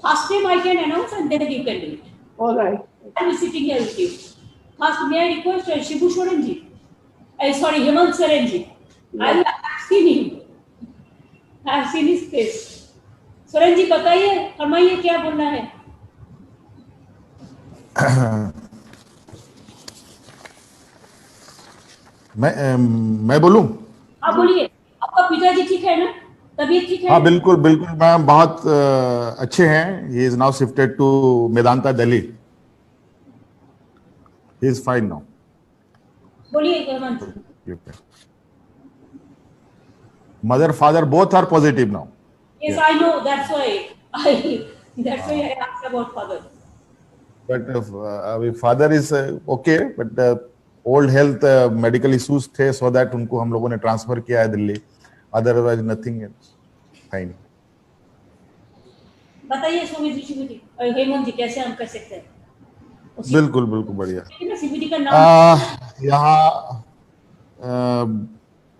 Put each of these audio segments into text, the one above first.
First name I can announce and then you can do it. All right. I will be sitting here with you. First, may I request Shibu Soren ji? Sorry, Hemant Soren ji. I have seen him. I have seen his face. Soren ji बताइए, फरमाइए क्या बोलना है। मैं बोलूं? आप बोलिए। आपका पिताजी ठीक है ना? तबीयत ठीक है? हाँ बिल्कुल बिल्कुल, मैम बहुत अच्छे हैं। He is now shifted to Medanta Delhi. He is fine now. बोलिए Hemant. Mother father both are positive now. Yes, I know. That's why I asked about father. But father is okay, but old health medical issues थे, so that उनको हम लोगों ने transfer किया है Delhi. Otherwise nothing else, fine. बताइए सुमित जी और हेमंत जी कैसे हम कर सकते हैं? बिल्कुल बिल्कुल बढ़िया। सीबीडी का नाम यहाँ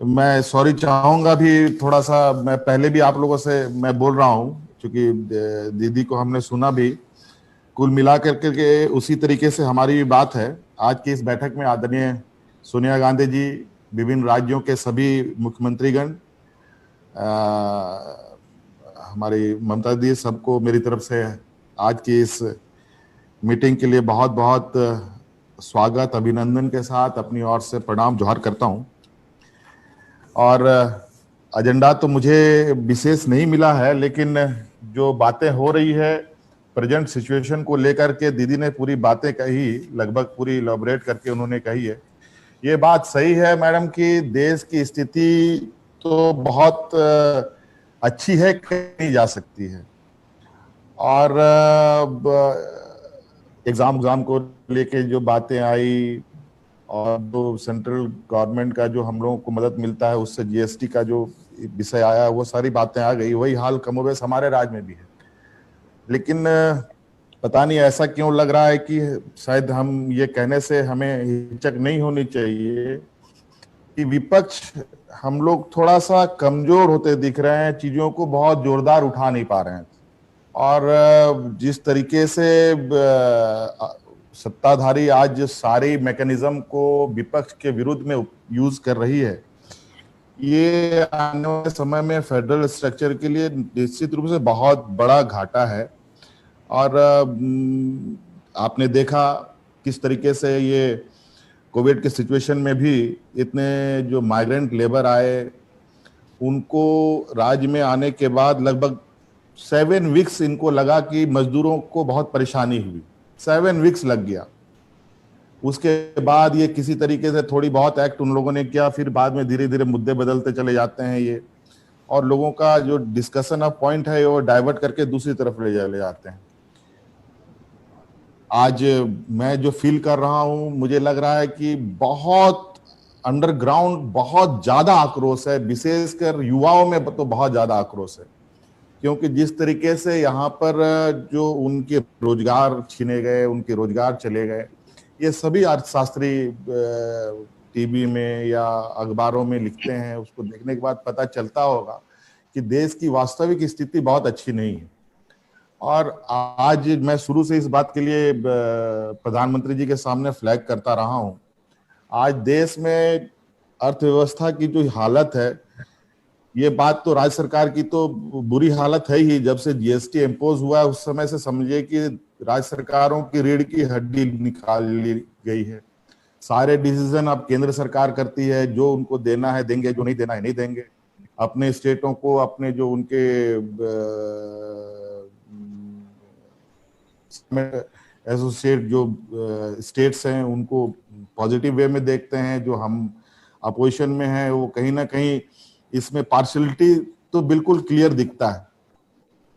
मैं सॉरी चाहूंगा भी थोड़ा सा। मैं पहले भी आप लोगों से मैं बोल रहा हूँ, क्योंकि दीदी को हमने सुना भी। कुल मिला करके के उसी तरीके से हमारी भी बात है। आज की इस बैठक में आदरणीय सोनिया गांधी जी, विभिन्न राज्यों के सभी मुख्यमंत्रीगण, हमारी ममता दी, सबको मेरी तरफ से आज की इस मीटिंग के लिए बहुत बहुत स्वागत, अभिनंदन के साथ अपनी ओर से प्रणाम जोहार करता हूं। और एजेंडा तो मुझे विशेष नहीं मिला है, लेकिन जो बातें हो रही है प्रेजेंट सिचुएशन को लेकर के, दीदी ने पूरी बातें कही, लगभग पूरी इलैबोरेट करके उन्होंने कही है। ये बात सही है मैडम कि देश की स्थिति तो बहुत अच्छी है, कही जा सकती है। और एग्जाम को लेके जो बातें आई और जो सेंट्रल गवर्नमेंट का जो हम लोगों को मदद मिलता है, उससे जीएसटी का जो विषय आया, वो सारी बातें आ गई। वही हाल कमोबेश हमारे राज्य में भी है। लेकिन पता नहीं ऐसा क्यों लग रहा है कि शायद हम ये कहने से हमें हिचक नहीं होनी चाहिए कि विपक्ष हम लोग थोड़ा सा कमजोर होते दिख रहे हैं, चीजों को बहुत जोरदार उठा नहीं पा रहे हैं। और जिस तरीके से सत्ताधारी आज सारी मैकेनिज्म को विपक्ष के विरुद्ध में यूज कर रही है, ये आने वाले समय में फेडरल स्ट्रक्चर के लिए निश्चित रूप से बहुत बड़ा घाटा है। और आपने देखा किस तरीके से ये कोविड के सिचुएशन में भी इतने जो माइग्रेंट लेबर आए, उनको राज्य में आने के बाद लगभग 7 वीक्स इनको लगा कि मजदूरों को बहुत परेशानी हुई। 7 वीक्स लग गया। उसके बाद ये किसी तरीके से थोड़ी बहुत एक्ट उन लोगों ने किया, फिर बाद में धीरे धीरे मुद्दे बदलते चले जाते हैं ये, और लोगों का जो डिस्कशन ऑफ पॉइंट है वो डाइवर्ट करके दूसरी तरफ ले जाते हैं। आज मैं जो फील कर रहा हूं, मुझे लग रहा है कि बहुत अंडरग्राउंड बहुत ज्यादा आक्रोश है, विशेषकर युवाओं में तो बहुत ज्यादा आक्रोश है। क्योंकि जिस तरीके से यहाँ पर जो उनके रोजगार छीने गए, उनके रोजगार चले गए, ये सभी अर्थशास्त्री टीवी में या अखबारों में लिखते हैं। उसको देखने के बाद पता चलता होगा कि देश की वास्तविक स्थिति बहुत अच्छी नहीं है। और आज मैं शुरू से इस बात के लिए प्रधानमंत्री जी के सामने फ्लैग करता रहा हूं। आज देश में अर्थव्यवस्था की जो हालत है, ये बात तो राज्य सरकार की तो बुरी हालत है ही। जब से जीएसटी इम्पोज हुआ है उस समय से समझिए कि राज्य सरकारों की रीढ़ की हड्डी निकाल ली गई है। सारे डिसीजन अब केंद्र सरकार करती है, जो उनको देना है देंगे, जो नहीं देना है नहीं देंगे। अपने स्टेटों को, अपने जो उनके एसोसिएट जो स्टेट्स हैं, उनको पॉजिटिव वे में देखते हैं। जो हम अपोजिशन में हैं वो कहीं ना कहीं इसमें पार्शियलिटी तो बिल्कुल क्लियर दिखता है।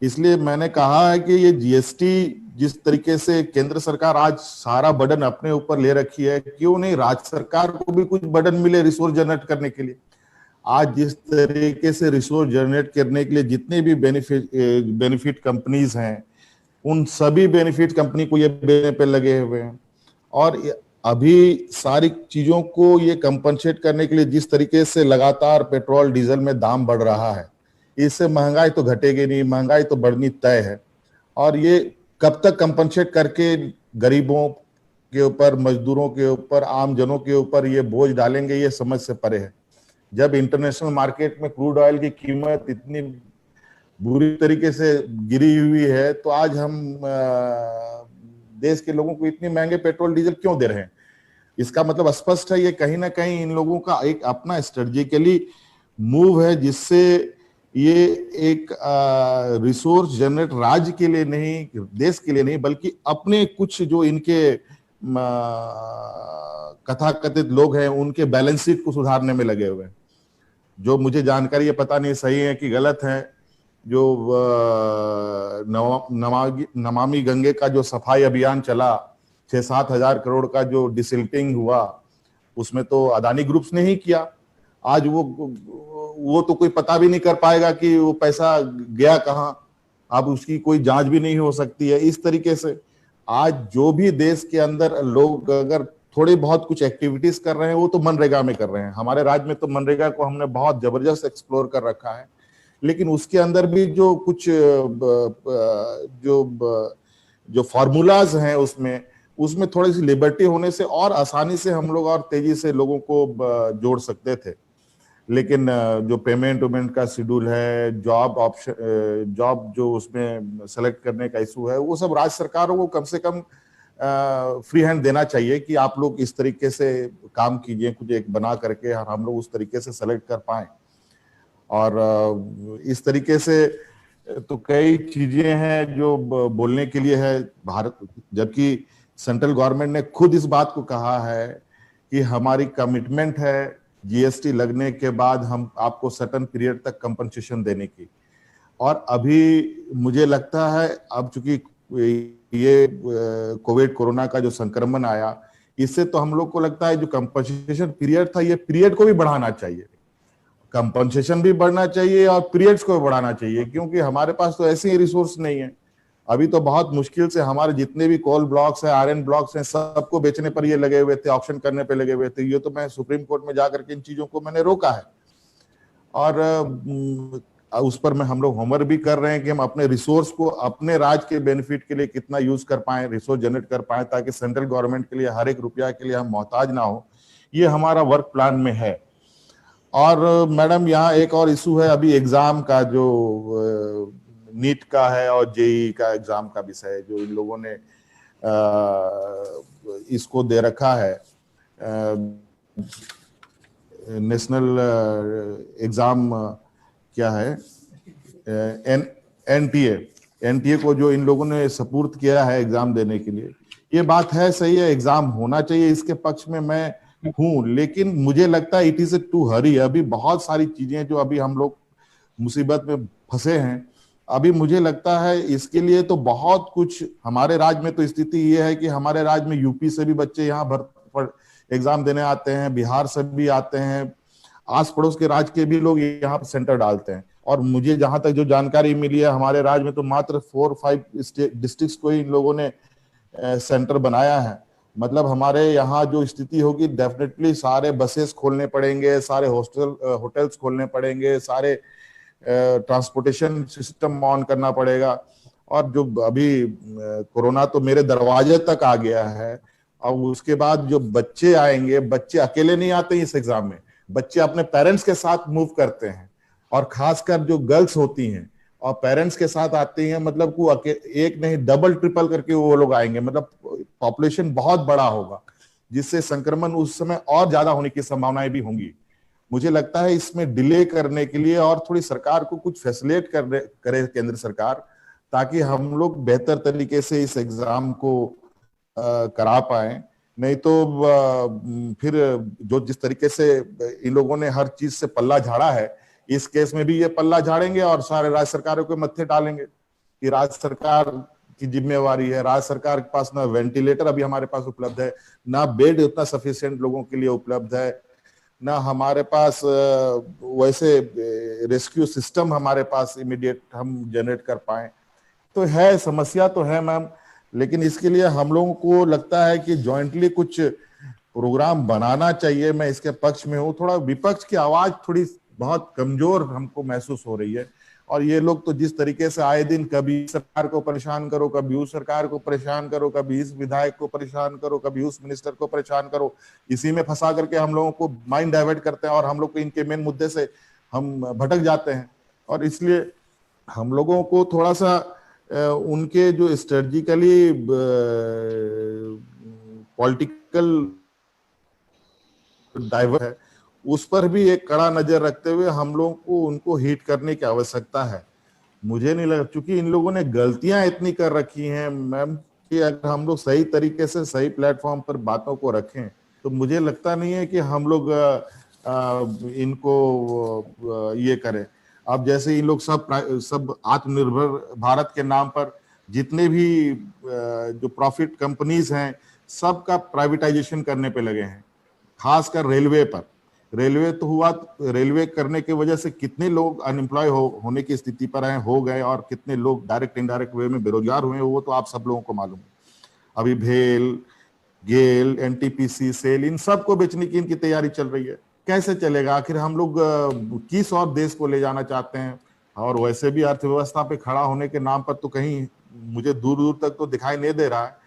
इसलिए मैंने कहा है कि ये जीएसटी जिस तरीके से केंद्र सरकार आज सारा बर्डन अपने ऊपर ले रखी है, क्यों नहीं राज्य सरकार को भी कुछ बर्डन मिले रिसोर्स जनरेट करने के लिए। आज जिस तरीके से रिसोर्स जनरेट करने के लिए जितने भी बेनिफिट कंपनीज हैं, उन सभी बेनिफिट कंपनी को ये देने पे लगे हुए हैं। और अभी सारी चीजों को ये कंपनसेट करने के लिए जिस तरीके से लगातार पेट्रोल डीजल में दाम बढ़ रहा है, इससे महंगाई तो घटेगी नहीं, महंगाई तो बढ़नी तय है। और ये कब तक कंपनसेट करके गरीबों के ऊपर, मजदूरों के ऊपर, आम जनों के ऊपर ये बोझ डालेंगे, ये समझ से परे है। जब इंटरनेशनल मार्केट में क्रूड ऑयल की कीमत इतनी बुरी तरीके से गिरी हुई है, तो आज हम देश के लोगों को इतने महंगे पेट्रोल डीजल क्यों दे रहे हैं? इसका मतलब स्पष्ट है, ये कहीं ना कहीं इन लोगों का एक अपना स्ट्रेटेजिकली मूव है, जिससे ये एक रिसोर्स जनरेट राज्य के लिए नहीं, देश के लिए नहीं, बल्कि अपने कुछ जो इनके कथाकथित लोग हैं उनके बैलेंस शीट को सुधारने में लगे हुए हैं। जो मुझे जानकारी है, पता नहीं सही है कि गलत है, जो नमामि गंगे का जो सफाई अभियान चला, 6-7 हजार करोड़ का जो डिसिल्टिंग हुआ, उसमें तो अदानी ग्रुप्स ने ही किया। आज वो तो कोई पता भी नहीं कर पाएगा कि वो पैसा गया कहां, अब उसकी कोई जांच भी नहीं हो सकती है। इस तरीके से आज जो भी देश के अंदर लोग अगर थोड़ी बहुत कुछ एक्टिविटीज कर रहे हैं, वो तो मनरेगा में कर रहे हैं। हमारे राज्य में तो मनरेगा को हमने बहुत जबरदस्त एक्सप्लोर कर रखा है, लेकिन उसके अंदर भी जो कुछ जो फॉर्मूलाज हैं उसमें थोड़ी सी लिबर्टी होने से और आसानी से हम लोग और तेजी से लोगों को जोड़ सकते थे। लेकिन जो पेमेंट वेमेंट का शेड्यूल है, जॉब जो उसमें सेलेक्ट करने का इशू है, वो सब राज्य सरकारों को कम से कम फ्री हैंड देना चाहिए कि आप लोग इस तरीके से काम कीजिए, कुछ एक बना करके हम लोग उस तरीके से सेलेक्ट कर पाए। और इस तरीके से तो कई चीजें हैं जो बोलने के लिए है भारत, जबकि सेंट्रल गवर्नमेंट ने खुद इस बात को कहा है कि हमारी कमिटमेंट है जीएसटी लगने के बाद हम आपको सर्टेन पीरियड तक कंपनसेशन देने की। और अभी मुझे लगता है अब चूंकि ये कोविड कोरोना का जो संक्रमण आया, इससे तो हम लोग को लगता है जो कंपनसेशन पीरियड था, ये पीरियड को भी बढ़ाना चाहिए, कंपनसेशन भी बढ़ना चाहिए और पीरियड्स को भी बढ़ाना चाहिए, क्योंकि हमारे पास तो ऐसे ही रिसोर्स नहीं है। अभी तो बहुत मुश्किल से हमारे जितने भी कोल ब्लॉक्स हैं, आयरन ब्लॉक्स हैं, सबको बेचने पर ये लगे हुए थे, ऑप्शन करने पे लगे हुए थे। ये तो मैं सुप्रीम कोर्ट में जाकर के इन चीजों को मैंने रोका है। और उस पर हम लोग होमवर्क भी कर रहे हैं कि हम अपने रिसोर्स को अपने राज्य के बेनिफिट के लिए कितना यूज कर पाए, रिसोर्स जनरेट कर पाए, ताकि सेंट्रल गवर्नमेंट के लिए हर एक रुपया के लिए हम मोहताज ना हो। ये हमारा वर्क प्लान में है। और मैडम यहाँ एक और इशू है, अभी एग्जाम का जो नीट का है और जेई का एग्जाम का विषय जो इन लोगों ने इसको दे रखा है, नेशनल एग्जाम क्या है, एनटीए को जो इन लोगों ने सपुर्द किया है एग्जाम देने के लिए, ये बात है सही है, एग्जाम होना चाहिए, इसके पक्ष में मैं हूं। लेकिन मुझे लगता है इट इज टू हरी। अभी बहुत सारी चीजें जो अभी हम लोग मुसीबत में फंसे हैं, अभी मुझे लगता है इसके लिए तो बहुत कुछ हमारे राज्य में तो स्थिति ये है कि हमारे राज्य में यूपी से भी बच्चे यहाँ एग्जाम देने आते हैं, बिहार से भी आते हैं, आस पड़ोस के राज्य के भी लोग यहाँ पर सेंटर डालते हैं। और मुझे जहां तक जो जानकारी मिली है, हमारे राज्य में तो मात्र 4-5 डिस्ट्रिक्ट्स को ही इन लोगों ने सेंटर बनाया है। मतलब हमारे यहाँ जो स्थिति होगी, डेफिनेटली सारे बसेस खोलने पड़ेंगे, सारे होटल्स खोलने पड़ेंगे, सारे ट्रांसपोर्टेशन सिस्टम ऑन करना पड़ेगा। और जो अभी कोरोना तो मेरे दरवाजे तक आ गया है, अब उसके बाद जो बच्चे आएंगे, बच्चे अकेले नहीं आते इस एग्जाम में, बच्चे अपने पेरेंट्स के साथ मूव करते हैं। और खासकर जो गर्ल्स होती हैं और पेरेंट्स के साथ आती हैं, मतलब को एक नहीं डबल ट्रिपल करके वो लोग आएंगे, मतलब पॉपुलेशन बहुत बड़ा होगा, जिससे संक्रमण उस समय और ज्यादा होने की संभावनाएं भी होंगी। मुझे लगता है इसमें डिले करने के लिए और थोड़ी सरकार को कुछ फैसिलिटेट करे केंद्र सरकार, ताकि हम लोग बेहतर तरीके से इस एग्जाम को करा पाए। नहीं तो फिर जो जिस तरीके से इन लोगों ने हर चीज से पल्ला झाड़ा है, इस केस में भी ये पल्ला झाड़ेंगे और सारे राज्य सरकारों के मत्थे डालेंगे कि राज्य सरकार की जिम्मेवारी है। राज्य सरकार के पास ना वेंटिलेटर अभी हमारे पास उपलब्ध है, ना बेड उतना सफिशिएंट लोगों के लिए उपलब्ध है, ना हमारे पास वैसे रेस्क्यू सिस्टम हमारे पास इमीडिएट हम जनरेट कर पाए। तो है, समस्या तो है मैम, लेकिन इसके लिए हम लोगों को लगता है कि जॉइंटली कुछ प्रोग्राम बनाना चाहिए। मैं इसके पक्ष में हूँ। थोड़ा विपक्ष की आवाज थोड़ी बहुत कमजोर हमको महसूस हो रही है, और ये लोग तो जिस तरीके से आए दिन कभी सरकार को परेशान करो, कभी उस सरकार को परेशान करो, कभी इस विधायक को परेशान करो, कभी उस मिनिस्टर को परेशान करो, इसी में फंसा करके हम लोगों को माइंड डाइवर्ट करते हैं और हम लोग को इनके मेन मुद्दे से हम भटक जाते हैं। और इसलिए हम लोगों को थोड़ा सा उनके जो स्ट्रेटजिकली पॉलिटिकल डाइवर्ट है उस पर भी एक कड़ा नजर रखते हुए हम लोगों को उनको हिट करने की आवश्यकता है। मुझे नहीं लगा, क्योंकि इन लोगों ने गलतियां इतनी कर रखी हैं मैम कि अगर हम लोग सही तरीके से सही प्लेटफॉर्म पर बातों को रखें तो मुझे लगता नहीं है कि हम लोग इनको ये करें। अब जैसे इन लोग सब आत्मनिर्भर भारत के नाम पर जितने भी जो प्रॉफिट कंपनीज हैं सबका प्राइवेटाइजेशन करने पे लगे हैं, खासकर रेलवे पर। रेलवे तो हुआ, रेलवे करने की वजह से कितने लोग अनएम्प्लॉय होने की स्थिति पर आए, हो गए, और कितने लोग डायरेक्ट इनडायरेक्ट वे में बेरोजगार हुए, वो तो आप सब लोगों को मालूम है। अभी भेल, गेल, एनटीपीसी, सेल, इन सब को बेचने की इनकी तैयारी चल रही है। कैसे चलेगा? आखिर हम लोग किस और देश को ले जाना चाहते हैं? और वैसे भी अर्थव्यवस्था पे खड़ा होने के नाम पर तो कहीं मुझे दूर दूर तक तो दिखाई नहीं दे रहा है।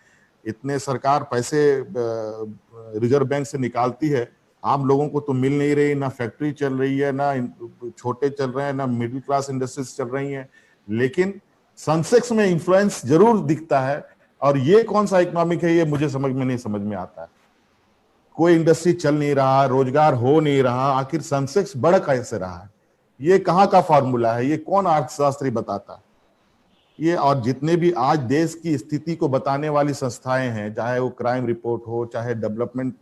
इतने सरकार पैसे रिजर्व बैंक से निकालती है, आम लोगों को तो मिल नहीं रही, ना फैक्ट्री चल रही है, ना छोटे चल रहे हैं, ना मिडिल क्लास इंडस्ट्रीज चल रही हैं, लेकिन सेंसेक्स में इन्फ्लुएंस जरूर दिखता है। और ये कौन सा इकोनॉमिक है, ये मुझे समझ में आता है। कोई इंडस्ट्री चल नहीं रहा, रोजगार हो नहीं रहा, आखिर सेंसेक्स बढ़ कैसे रहा है? ये कहाँ का फॉर्मूला है? ये कौन अर्थशास्त्री बताता है ये? और जितने भी आज देश की स्थिति को बताने वाली संस्थाएं हैं, चाहे वो क्राइम रिपोर्ट हो, चाहे डेवलपमेंट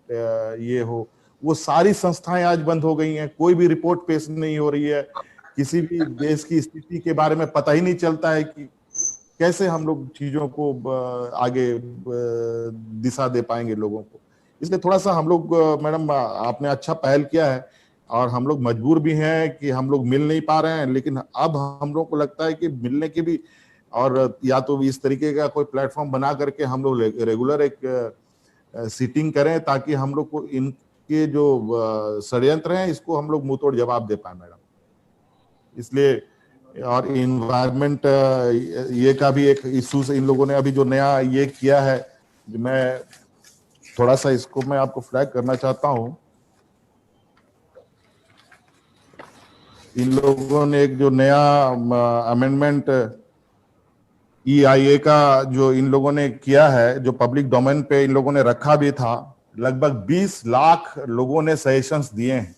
ये हो, वो सारी संस्थाएं आज बंद हो गई हैं। कोई भी रिपोर्ट पेश नहीं हो रही है, किसी भी देश की स्थिति के बारे में पता ही नहीं चलता है कि कैसे हम लोग चीजों को आगे दिशा दे पाएंगे लोगों को। इसलिए थोड़ा सा हम लोग, मैडम आपने अच्छा पहल किया है, और हम लोग मजबूर भी हैं कि हम लोग मिल नहीं पा रहे हैं, लेकिन अब हम लोग को लगता है कि मिलने की भी, और या तो इस तरीके का कोई प्लेटफॉर्म बना करके हम लोग रेगुलर एक सीटिंग करें, ताकि हम लोग को इनके जो षड्यंत्र हैं इसको हम लोग मुंह तोड़ जवाब दे पाए मैडम। इसलिए, और इन्वायरमेंट ये का भी एक इशू से इन लोगों ने अभी जो नया ये किया है, मैं थोड़ा सा इसको मैं आपको फ्लैग करना चाहता हूं। इन लोगों ने एक जो नया अमेंडमेंट EIA का जो इन लोगों ने किया है, जो पब्लिक डोमेन पे इन लोगों ने रखा भी था, लगभग 20 लाख लोगों ने सजेशंस दिए हैं।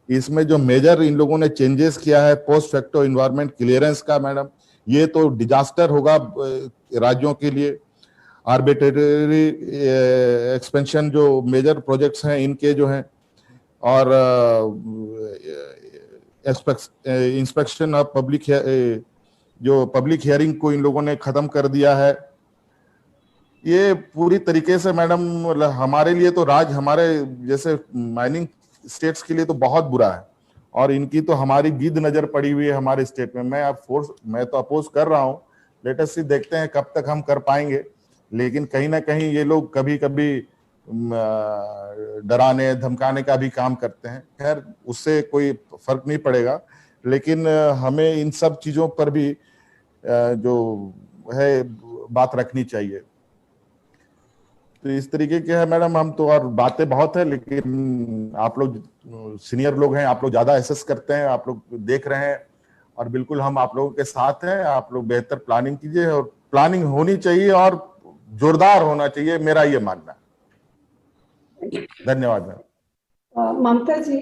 इसमें जो मेजर इन लोगों ने चेंजेस किया है, पोस्ट फैक्टो एनवायरनमेंट क्लियरेंस का, मैडम ये तो डिजास्टर होगा राज्यों के लिए। आर्बिट्रेरी एक्सपेंशन जो मेजर प्रोजेक्ट्स हैं इनके जो हैं, और इंस्पेक्शन ऑफ पब्लिक, जो पब्लिक हियरिंग को इन लोगों ने खत्म कर दिया है। ये पूरी तरीके से मैडम हमारे लिए तो हमारे जैसे माइनिंग स्टेट्स के लिए तो बहुत बुरा है, और इनकी तो हमारी गिद्ध नजर पड़ी हुई है हमारे स्टेट में। मैं तो अपोज कर रहा हूँ, लेट अस सी, देखते हैं कब तक हम कर पाएंगे। लेकिन कहीं ना कहीं ये लोग कभी कभी डराने धमकाने का भी काम करते हैं। खैर, उससे कोई फर्क नहीं पड़ेगा, लेकिन हमें इन सब चीजों पर भी जो है बात रखनी चाहिए। तो इस तरीके के है मैडम, हम तो, और बातें बहुत है, लेकिन आप लोग सीनियर लोग हैं, आप लोग ज्यादा एसेस करते हैं, आप लोग देख रहे हैं, और बिल्कुल हम आप लोगों के साथ हैं। आप लोग बेहतर प्लानिंग कीजिए, और प्लानिंग होनी चाहिए और जोरदार होना चाहिए, मेरा ये मानना है। धन्यवाद मैम। ममता जी,